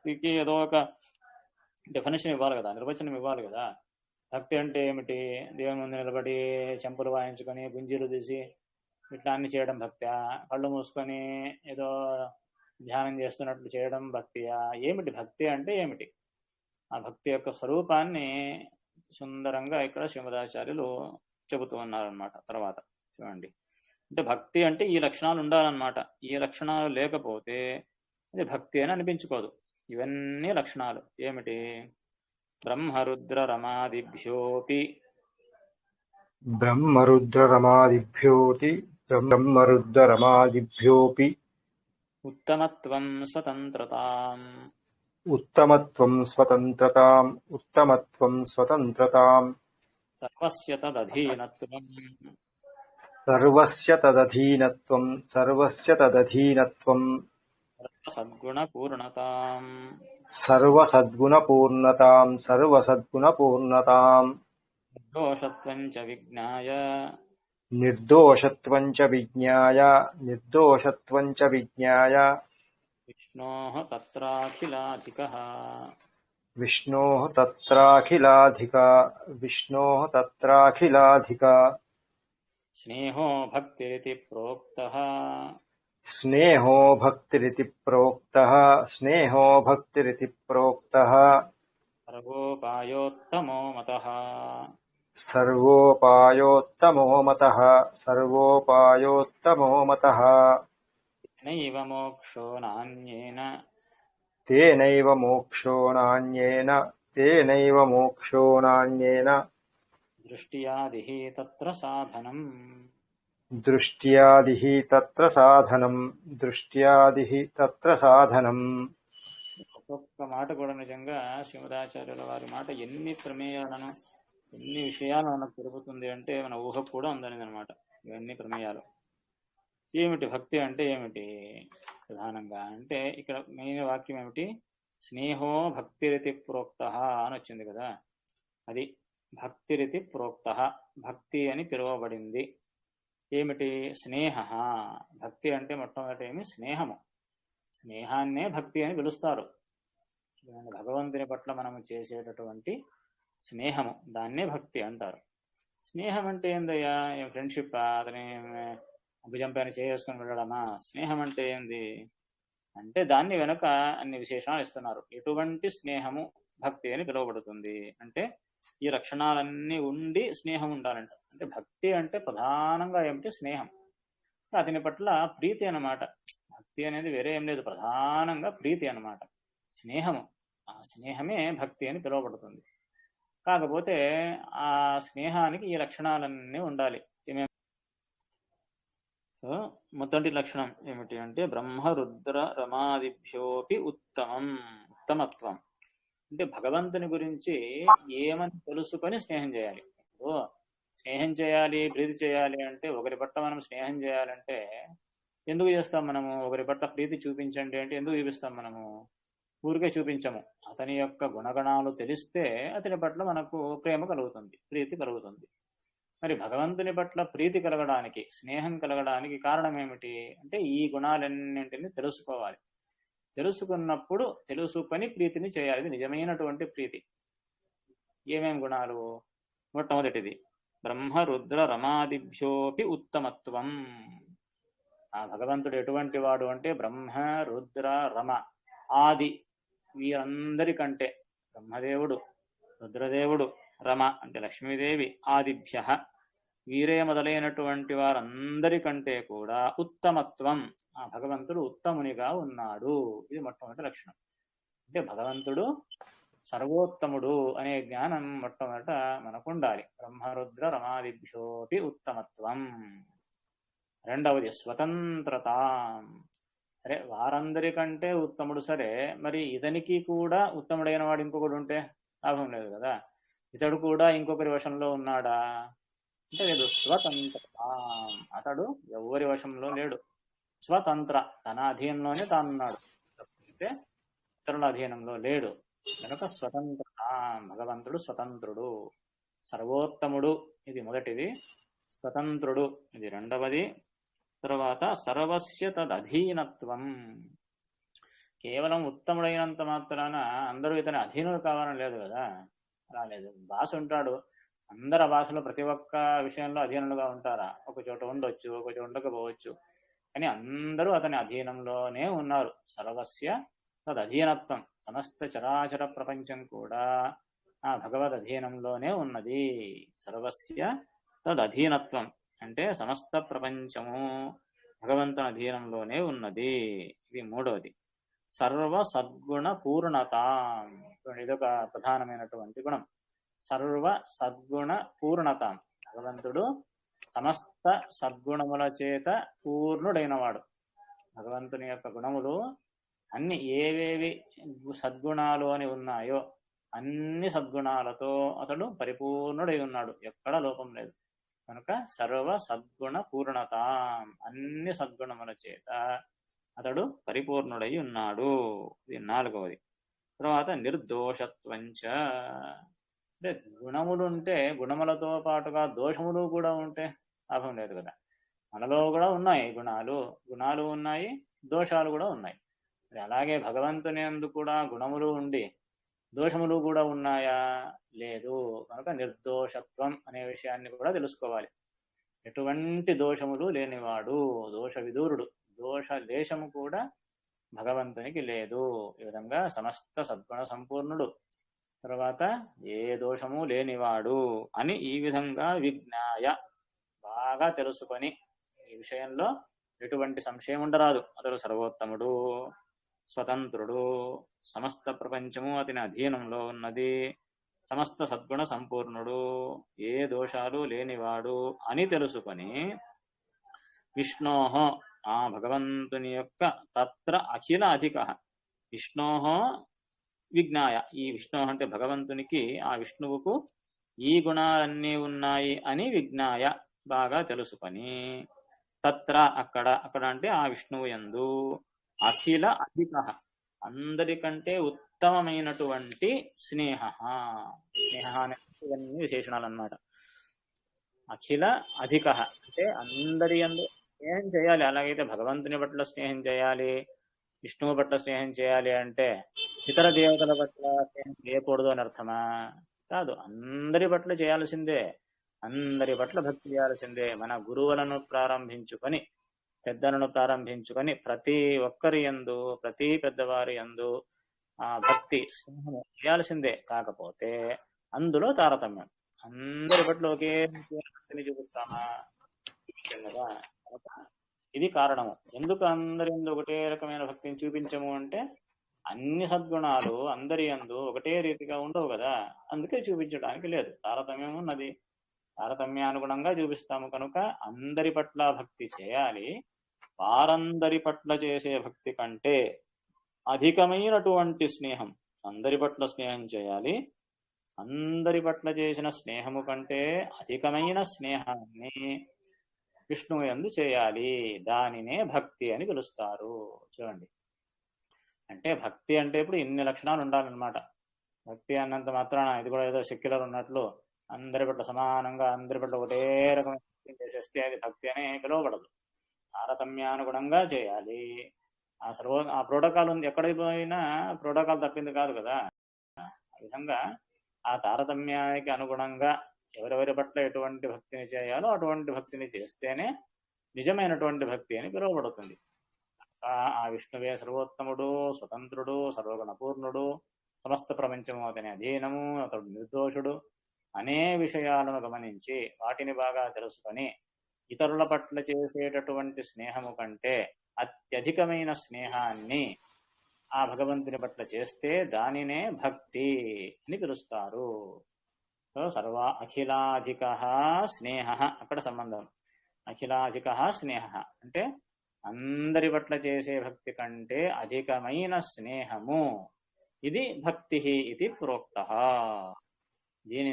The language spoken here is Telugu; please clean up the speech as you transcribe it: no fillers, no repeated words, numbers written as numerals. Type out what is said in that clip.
భక్తికి ఏదో ఒక డెఫినేషన్ ఇవ్వాలి కదా, నిర్వచనం ఇవ్వాలి కదా. భక్తి అంటే ఏమిటి? దేవుని ముందు నిలబడి చెంపులు వాయించుకొని గుంజీలు తీసి ఇట్లా అన్ని చేయడం భక్త్యా? కళ్ళు మూసుకొని ఏదో ధ్యానం చేస్తున్నట్లు చేయడం భక్తియా? ఏమిటి భక్తి అంటే ఏమిటి? ఆ భక్తి యొక్క స్వరూపాన్ని సుందరంగా ఇక్కడ శ్రీమదాచార్యులు చెబుతూ ఉన్నారనమాట. తర్వాత చూడండి, అంటే భక్తి అంటే ఈ లక్షణాలు ఉండాలన్నమాట. ఈ లక్షణాలు లేకపోతే అది భక్తి అని అనిపించుకోదు. ఇవన్నీ లక్షణాలు ఏమిటి? బ్రహ్మరుద్ర రమాదిభ్యోపి బ్రహ్మరుద్రరమాదిభ్యోపి ఉత్తమత్వం స్వతంత్రతాం ఉత్తమత్వం స్వతంత్రతాం సర్వస్య తదధీనత్వం సర్వస్య తదధీనత్వం సద్గుణపూర్ణతాం సర్వసద్గుణపూర్ణతాం నిర్దోషత్వం చ విజ్ఞాయ నిర్దోషత్వం చ విజ్ఞాయ విష్ణోః తత్రాఖిలాధికః విష్ణోః తత్రాఖిలాధిక స్నేహో భక్తిరితి ప్రోక్తః స్నేహో భక్తిరితి ప్రోక్తః సర్వోపాయోత్తమో మతః సర్వోపాయోత్తమో మతః నైవ మోక్షో నాన్యేన తేనైవ మోక్షో నాన్యేన దృష్ట్యాదిః తత్ర సాధనం. దృష్ట్యాదిః తత్ర సాధనం. ఒక్కొక్క మాట కూడా నిజంగా శ్రీమదాచార్యుల వారి మాట ఎన్ని ప్రమేయాలను, ఎన్ని విషయాలు మనకు తెలుపుతుంది అంటే మన ఊహకు కూడా ఉందనేది అనమాట. ఇవన్నీ ప్రమేయాలు. ఏమిటి భక్తి అంటే ఏమిటి? ప్రధానంగా అంటే ఇక్కడ మెయిన్ వాక్యం ఏమిటి? స్నేహో భక్తిరితి ప్రోక్త అని వచ్చింది కదా. అది భక్తిరితి ప్రోక్త, భక్తి అని పిలువబడింది. ఏమిటి? స్నేహ. భక్తి అంటే మొట్టమొదటి ఏమి? స్నేహము. స్నేహాన్నే భక్తి అని పిలుస్తారు. భగవంతుని పట్ల మనము చేసేటటువంటి స్నేహము, దాన్నే భక్తి అంటారు. స్నేహం అంటే ఏందయ్యా? ఫ్రెండ్షిప్, అతని భుజం పైన చేసుకొని వెళ్ళడమా? స్నేహం అంటే ఏంది అంటే దాన్ని వెనుక అన్ని విశేషణాలు ఇస్తున్నారు. ఎటువంటి స్నేహము భక్తి అని పిలువబడుతుంది అంటే ఈ లక్షణాలన్నీ ఉండి స్నేహం ఉండాలంట. అంటే భక్తి అంటే ప్రధానంగా ఏమిటి? స్నేహం. అతని పట్ల ప్రీతి అన్నమాట. భక్తి అనేది వేరే ఏం లేదు, ప్రధానంగా ప్రీతి అన్నమాట. స్నేహము, ఆ స్నేహమే భక్తి అని పిలువబడుతుంది. కాకపోతే ఆ స్నేహానికి ఈ లక్షణాలన్నీ ఉండాలి. సో మొదటి లక్షణం ఏమిటి అంటే బ్రహ్మ రుద్ర రమాదిభ్యోపి ఉత్తమత్వం. అంటే భగవంతుని గురించి ఏమని తెలుసుకొని స్నేహం చేయాలి. ఇప్పుడు స్నేహం చేయాలి, ప్రీతి చేయాలి అంటే ఒకరి పట్ల మనం స్నేహం చేయాలంటే ఎందుకు చేస్తాం మనము? ఒకరి పట్ల ప్రీతి చూపించండి అంటే ఎందుకు చూపిస్తాం మనము? ఊరికే చూపించము. అతని యొక్క గుణగణాలు తెలిస్తే అతని పట్ల మనకు ప్రేమ కలుగుతుంది, ప్రీతి కలుగుతుంది. మరి భగవంతుని పట్ల ప్రీతి కలగడానికి, స్నేహం కలగడానికి కారణం ఏమిటి అంటే ఈ గుణాలన్నింటినీ తెలుసుకోవాలి. తెలుసుకున్నప్పుడు తెలుసుకొని ప్రీతిని చేయాలి. ఇది నిజమైనటువంటి ప్రీతి. ఏమేం గుణాలు? మొట్టమొదటిది బ్రహ్మ రుద్ర రమాదిభ్యోపి ఉత్తమత్వం. ఆ భగవంతుడు ఎటువంటి వాడు అంటే బ్రహ్మ రుద్ర రమ ఆది, వీరందరికంటే బ్రహ్మదేవుడు, రుద్రదేవుడు, రమ అంటే లక్ష్మీదేవి, ఆదిభ్య వీరే మొదలైనటువంటి వారందరికంటే కూడా ఉత్తమత్వం, ఆ భగవంతుడు ఉత్తమునిగా ఉన్నాడు. ఇది మొట్టమొదటి లక్షణం. అంటే భగవంతుడు సర్వోత్తముడు అనే జ్ఞానం మొట్టమొదట మనకు ఉండాలి. బ్రహ్మరుద్ర రమాదిభ్యోపి ఉత్తమత్వం. రెండవది స్వతంత్రత. సరే, వారందరికంటే ఉత్తముడు సరే, మరి ఇతనికి కూడా ఉత్తముడైన వాడు ఇంకొకడు ఉంటే లాభం లేదు కదా. ఇతడు కూడా ఇంకొకరి వశంలో ఉన్నాడా అంటే లేదు. స్వతంత్రత. అతడు ఎవరి వశంలో లేడు, స్వతంత్ర, తన అధీనంలోనే తానున్నాడు, తప్పితే ఇతరుల అధీనంలో లేడు. కనుక స్వతంత్రత. భగవంతుడు స్వతంత్రుడు, సర్వోత్తముడు, ఇది మొదటిది. స్వతంత్రుడు, ఇది రెండవది. తర్వాత సర్వస్య తదధీనత్వం. కేవలం ఉత్తముడైనంత మాత్రాన అందరూ ఇతని అధీనులు కావాలని లేదు కదా. అలా లేదు. భాష ఉంటాడు, అందరు ఆ భాషలో ప్రతి ఒక్క విషయంలో అధీనులుగా ఉంటారా? ఒక చోట ఉండొచ్చు, ఒక చోట ఉండకపోవచ్చు, కానీ అందరూ అతని అధీనంలోనే ఉన్నారు. సర్వస్య తదధీనత్వం, సమస్త చరాచర ప్రపంచం కూడా ఆ భగవద్ అధీనంలోనే ఉన్నది. సర్వస్య తదధీనత్వం అంటే సమస్త ప్రపంచము భగవంతుని అధీనంలోనే ఉన్నది. ఇది మూడవది. సర్వ సద్గుణ పూర్ణత, ఇదొక ప్రధానమైనటువంటి గుణం. సర్వ సద్గుణ పూర్ణత, భగవంతుడు సమస్త సద్గుణముల చేత పూర్ణుడైనవాడు. భగవంతుని యొక్క గుణములు అన్ని ఏవేవి సద్గుణాలు అని ఉన్నాయో అన్ని సద్గుణాలతో అతడు పరిపూర్ణుడై ఉన్నాడు, ఎక్కడ లోపం లేదు. కనుక సర్వ సద్గుణ పూర్ణత, అన్ని సద్గుణముల చేత అతడు పరిపూర్ణుడై ఉన్నాడు. ఇది నాలుగవది. తర్వాత నిర్దోషత్వంచ, అంటే గుణములు ఉంటే గుణములతో పాటుగా దోషములు కూడా ఉంటే లాభం లేదు కదా. మనలో కూడా ఉన్నాయి గుణాలు, గుణాలు ఉన్నాయి, దోషాలు కూడా ఉన్నాయి. అలాగే భగవంతుని యందు కూడా గుణములు ఉండి దోషములు కూడా ఉన్నాయా? లేదు. కనుక నిర్దోషత్వం అనే విషయాన్ని కూడా తెలుసుకోవాలి. ఎటువంటి దోషములు లేనివాడు, దోష విదూరుడు, దోష లేశము కూడా భగవంతునికి లేదు. ఈ విధంగా సమస్త సద్గుణ సంపూర్ణుడు, తర్వాత ఏ దోషము లేనివాడు అని ఈ విధంగా విజ్ఞాయ, బాగా తెలుసుకొని ఈ విషయంలో ఎటువంటి సంశయం ఉండరాదు. అతడు సర్వోత్తముడు, స్వతంత్రుడు, సమస్త ప్రపంచము అతని అధీనంలో ఉన్నది, సమస్త సద్గుణ సంపూర్ణుడు, ఏ దోషాలు లేనివాడు అని తెలుసుకొని విష్ణోహ, ఆ భగవంతుని యొక్క తత్ర అఖిల అధిక, విష్ణోహ విజ్ఞాయ, ఈ విష్ణు అంటే భగవంతునికి, ఆ విష్ణువుకు ఈ గుణాలన్నీ ఉన్నాయి అని విజ్ఞాయ, బాగా తెలుసుకొని తత్ర అక్కడ, అక్కడ అంటే ఆ విష్ణువు యందు అఖిల అధిక, అందరికంటే ఉత్తమమైనటువంటి స్నేహ, స్నేహ అనే ఇవన్నీ విశేషణాలు అన్నమాట. అఖిల అధిక అంటే అందరి యందు స్నేహం చేయాలి. అలాగైతే భగవంతుని పట్ల స్నేహం చేయాలి, విష్ణువు పట్ల స్నేహం చేయాలి అంటే ఇతర దేవతల పట్ల స్నేహం చేయకూడదు అని అర్థమా? కాదు, అందరి పట్ల చేయాల్సిందే, అందరి పట్ల భక్తి చేయాల్సిందే. మన గురువులను ప్రారంభించుకొని, పెద్దలను ప్రారంభించుకొని ప్రతి ఒక్కరి యందు, ప్రతి పెద్దవారి యందు ఆ భక్తి స్నేహము చేయాల్సిందే. కాకపోతే అందులో తారతమ్యం, అందరి పట్ల ఒకే భక్తిని చూపిస్తామా? చూపించాం కదా. ఇది కారణము. ఎందుకు అందరి యందు ఒకటే రకమైన భక్తిని చూపించము అంటే, అన్ని సద్గుణాలు అందరి యందు ఒకటే రీతిగా ఉండవు కదా, అందుకే చూపించడానికి లేదు, తారతమ్యం ఉన్నది. తారతమ్యానుగుణంగా చూపిస్తాము కనుక అందరి పట్ల భక్తి చేయాలి. వారందరి పట్ల చేసే భక్తి కంటే అధికమైనటువంటి స్నేహం, అందరి పట్ల స్నేహం చేయాలి. అందరి పట్ల చేసిన స్నేహము కంటే అధికమైన స్నేహాన్ని విష్ణువు యందు చేయాలి. దానినే భక్తి అని పిలుస్తారు. చూడండి, అంటే భక్తి అంటే ఇప్పుడు ఇన్ని లక్షణాలు ఉండాలన్నమాట. భక్తి అన్నంత మాత్రాన ఇది కూడా ఏదో సెక్యులర్ ఉన్నట్లు అందరి పట్ల సమానంగా, అందరి పట్ల ఒకటే రకమైన భక్తి చేసేస్తే అది భక్తి అనే పిలువబడదు. తారతమ్యానుగుణంగా చేయాలి. ఆ ప్రోటోకాల్ ఉంది, ఎక్కడికి పోయినా ప్రోటోకాల్ తప్పింది కాదు కదా. ఆ విధంగా ఆ తారతమ్యానికి అనుగుణంగా ఎవరెవరి పట్ల ఎటువంటి భక్తిని చేయాలో అటువంటి భక్తిని చేస్తేనే నిజమైనటువంటి భక్తి అని పిలువబడుతుంది. ఆ విష్ణువే సర్వోత్తముడు, స్వతంత్రుడు, సర్వగుణపూర్ణుడు, సమస్త ప్రపంచము అతని అధీనము, అతడు నిర్దోషుడు అనే విషయాలను గమనించి వాటిని బాగా తెలుసుకొని ఇతరుల పట్ల చేసేటటువంటి స్నేహము కంటే అత్యధికమైన స్నేహాన్ని ఆ భగవంతుని పట్ల చేస్తే దానినే భక్తి అని పిలుస్తారు. సర్వ అఖిలాధిక స్నేహ, అక్కడ సంబంధం. అఖిలాధిక స్నేహ అంటే అందరి పట్ల చేసే భక్తి కంటే అధికమైన స్నేహము, ఇది భక్తి ఇది ప్రోక్త. దీని